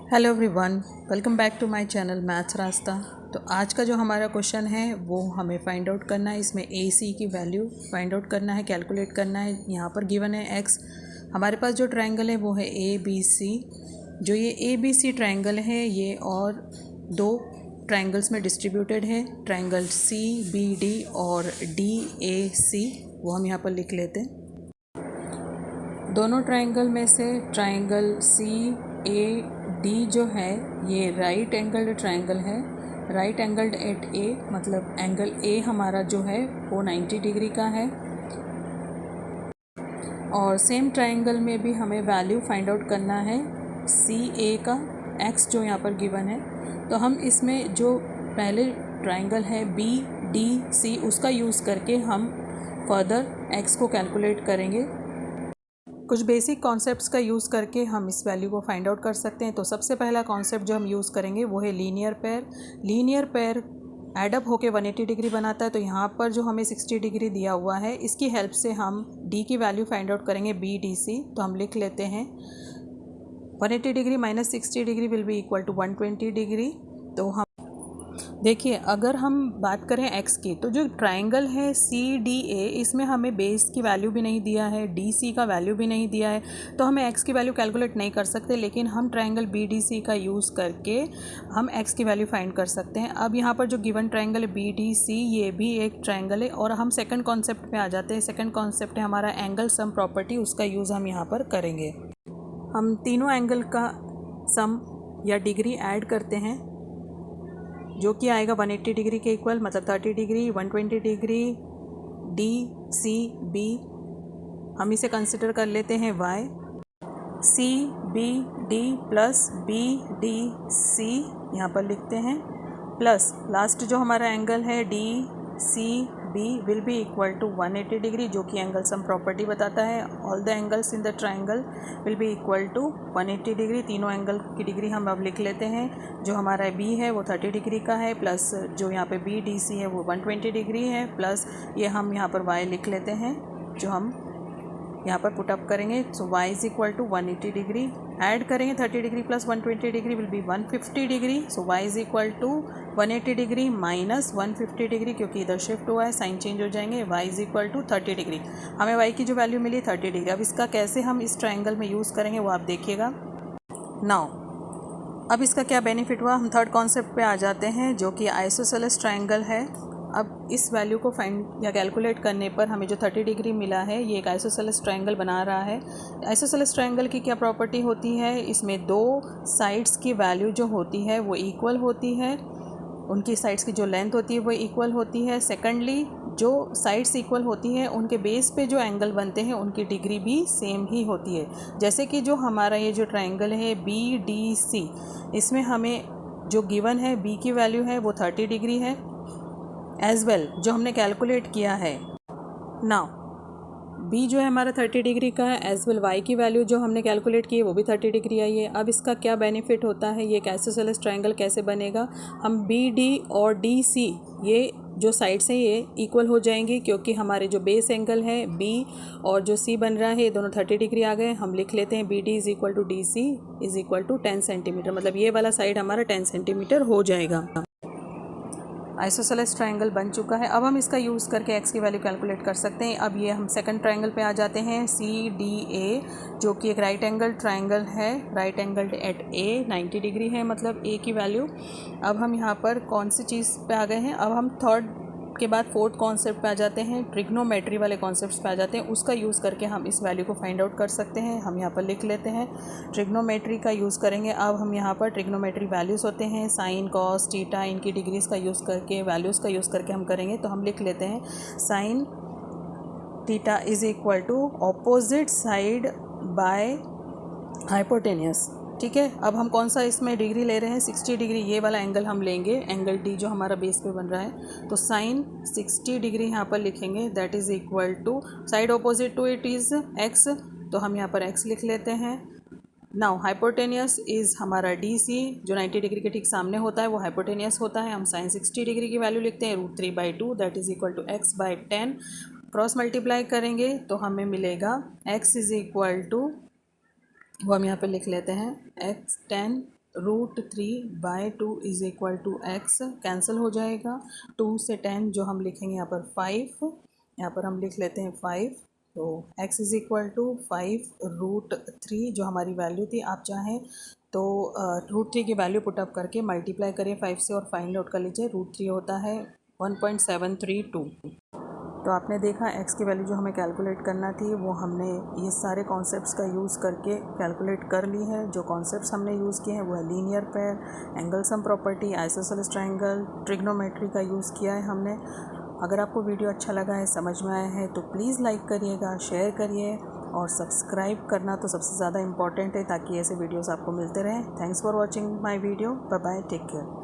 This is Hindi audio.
Hello everyone, welcome back to my channel maths Rasta. तो आज का जो हमारा क्वेश्चन है वो हमें फाइंड आउट करना है। इसमें ए सी की वैल्यू फाइंड आउट करना है, कैलकुलेट करना है। यहाँ पर गिवन है एक्स। हमारे पास जो ट्रायंगल है वो है ए बी सी। जो ये ए बी सी ट्रायंगल है ये और दो ट्रायंगल्स में डिस्ट्रीब्यूटेड है, ट्रायंगल सी बी डी और डी ए सी। वो हम यहाँ पर लिख लेते हैं। दोनों ट्रायंगल में से ट्रायंगल सी ए डी जो है ये राइट एंगल्ड ट्रायंगल है। राइट एंगल्ड एट ए मतलब एंगल ए हमारा जो है वो 90 डिग्री का है। और सेम ट्रायंगल में भी हमें वैल्यू फाइंड आउट करना है सी ए का, एक्स जो यहाँ पर गिवन है। तो हम इसमें जो पहले ट्रायंगल है बी डी सी उसका यूज़ करके हम फर्दर एक्स को कैलकुलेट करेंगे। कुछ बेसिक कॉन्सेप्ट्स का यूज़ करके हम इस वैल्यू को फाइंड आउट कर सकते हैं। तो सबसे पहला कॉन्सेप्ट जो हम यूज़ करेंगे वो है linear pair. Linear pair add up होके 180 डिग्री बनाता है। तो यहाँ पर जो हमें 60 डिग्री दिया हुआ है इसकी हेल्प से हम डी की वैल्यू फाइंड आउट करेंगे बी डी सी। तो हम लिख लेते हैं 180 degree minus 60 degree will be equal to 120 degree. तो हम देखिए, अगर हम बात करें x की तो जो ट्रायंगल है सी डी ए इसमें हमें बेस की वैल्यू भी नहीं दिया है, डी सी का वैल्यू भी नहीं दिया है। तो हमें x की वैल्यू कैलकुलेट नहीं कर सकते, लेकिन हम ट्रायंगल बी डी सी का यूज़ करके हम x की वैल्यू फाइंड कर सकते हैं। अब यहाँ पर जो गिवन ट्रायंगल है बी डी सी ये भी एक ट्रायंगल है। और हम सेकेंड कॉन्सेप्ट पे आ जाते हैं। सेकेंड कॉन्सेप्ट है हमारा एंगल सम प्रॉपर्टी, उसका यूज़ हम यहाँ पर करेंगे। हम तीनों एंगल का सम या डिग्री ऐड करते हैं जो कि आएगा 180 डिग्री के इक्वल, मतलब 30 degree 120 degree D C B. हम इसे कंसिडर कर लेते हैं Y. C B D plus B D C यहाँ पर लिखते हैं, प्लस लास्ट जो हमारा एंगल है D C B will be equal to 180 degree, जो कि एंगल सम प्रॉपर्टी बताता है। All the angles in the triangle will be equal to 180 degree. तीनों एंगल की डिग्री हम अब लिख लेते हैं। जो हमारा बी है वो 30 डिग्री का है, प्लस जो यहाँ पे बी डी सी है वो 120 डिग्री है, प्लस ये हम यहाँ पर वाई लिख लेते हैं जो हम यहाँ पर पुटअप करेंगे। So y is equal to 180 degree, add करेंगे 30 degree plus 120 degree will be 150 degree. So y is equal to 180 degree minus 150 degree, क्योंकि इधर शिफ्ट हुआ है साइन चेंज हो जाएंगे। y is equal to 30 degree. हमें y की जो वैल्यू मिली 30 डिग्री। अब इसका कैसे हम इस ट्रायंगल में यूज़ करेंगे वो आप देखिएगा। नाउ अब इसका क्या बेनिफिट हुआ, हम थर्ड कॉन्सेप्ट पे आ जाते हैं जो कि आइसोसेलेस ट्रायंगल है। अब इस वैल्यू को फाइंड या कैलकुलेट करने पर हमें जो 30 डिग्री मिला है ये एक आइसोसेलेस ट्रायंगल बना रहा है। आइसोसेलेस ट्रायंगल की क्या प्रॉपर्टी होती है, इसमें दो साइड्स की वैल्यू जो होती है वो इक्वल होती है, उनकी साइड्स की जो लेंथ होती है वो इक्वल होती है। सेकेंडली जो साइड्स इक्वल होती हैं उनके बेस पे जो एंगल बनते हैं उनकी डिग्री भी सेम ही होती है। जैसे कि जो हमारा ये जो ट्रायंगल है बी डी सी, इसमें हमें जो गिवन है बी की वैल्यू है वो 30 डिग्री है, एज वेल जो हमने कैलकुलेट किया है। नाउ बी जो है हमारा 30 डिग्री का है, एज वेल वाई की वैल्यू जो हमने कैलकुलेट की है वो भी 30 डिग्री आई है। अब इसका क्या बेनिफिट होता है, ये एक आइसोसेलेस ट्रायंगल कैसे बनेगा, हम बी डी और डी सी ये जो साइड्स हैं ये इक्वल हो जाएंगी, क्योंकि हमारे जो बेस एंगल है बी और जो सी बन रहा है ये दोनों 30 डिग्री आ गए। हम लिख लेते हैं B D is equal to D C is equal to 10 centimetre, मतलब ये वाला साइड हमारा 10 सेंटीमीटर हो जाएगा। आइसोसेलेस ट्रायंगल बन चुका है। अब हम इसका यूज़ करके x की वैल्यू कैलकुलेट कर सकते हैं। अब ये हम सेकंड ट्रायंगल पे आ जाते हैं सी डी ए, जो कि एक राइट एंगल ट्रायंगल है। राइट एंगल एट ए 90 डिग्री है, मतलब a की वैल्यू। अब हम यहाँ पर कौन सी चीज़ पे आ गए हैं, अब हम थर्ड के बाद फोर्थ कॉन्सेप्ट पे आ जाते हैं, ट्रिग्नोमेट्री वाले कॉन्सेप्ट्स पे आ जाते हैं। उसका यूज़ करके हम इस वैल्यू को फाइंड आउट कर सकते हैं। हम यहाँ पर लिख लेते हैं ट्रिग्नोमेट्री का यूज़ करेंगे। अब हम यहाँ पर ट्रिग्नोमेट्री वैल्यूज़ होते हैं साइन कॉस थीटा, इनकी डिग्रीज़ का यूज़ करके वैल्यूज़ का यूज़ करके हम करेंगे। तो हम लिख लेते हैं sine theta is equal to opposite side by hypotenuse. ठीक है, अब हम कौन सा इसमें डिग्री ले रहे हैं, 60 डिग्री ये वाला एंगल हम लेंगे, एंगल डी जो हमारा बेस पे बन रहा है। तो साइन 60 डिग्री यहाँ पर लिखेंगे, that is equal to side opposite to it is X, तो हम यहाँ पर एक्स लिख लेते हैं। नाउ हाइपोटेनियस इज़ हमारा डी सी, जो 90 डिग्री के ठीक सामने होता है वो हाइपोटेनियस होता है। हम साइन 60 डिग्री की वैल्यू लिखते हैं √3/2, that is equal to X by 10। Cross multiply करेंगे तो हमें मिलेगा एक्स इज़ इक्वल टू, वो हम यहाँ पे लिख लेते हैं x 10 √3/2 is equal to x cancel हो जाएगा। 2 से 10 जो हम लिखेंगे यहाँ पर 5, यहाँ पर हम लिख लेते हैं 5। तो x इज़ इक्वल टू 5√3 जो हमारी वैल्यू थी। आप चाहें तो √3 की वैल्यू पुटअप करके मल्टीप्लाई करें 5 से और फाइंड आउट कर लीजिए। √3 होता है 1.732। तो आपने देखा x की वैल्यू जो हमें कैलकुलेट करना थी वो हमने ये सारे कॉन्सेप्ट्स का यूज़ करके कैलकुलेट कर ली है। जो कॉन्सेप्ट्स हमने यूज़ किए हैं वो है linear pair, angle sum property, isosceles triangle, trigonometry का यूज़ किया है हमने। अगर आपको वीडियो अच्छा लगा है, समझ में आया है तो प्लीज़ लाइक करिएगा, शेयर करिए और सब्सक्राइब करना तो सबसे ज़्यादा इम्पॉर्टेंट है ताकि ऐसे वीडियोज़ आपको मिलते रहें। Thanks for watching my video. Bye bye, take care.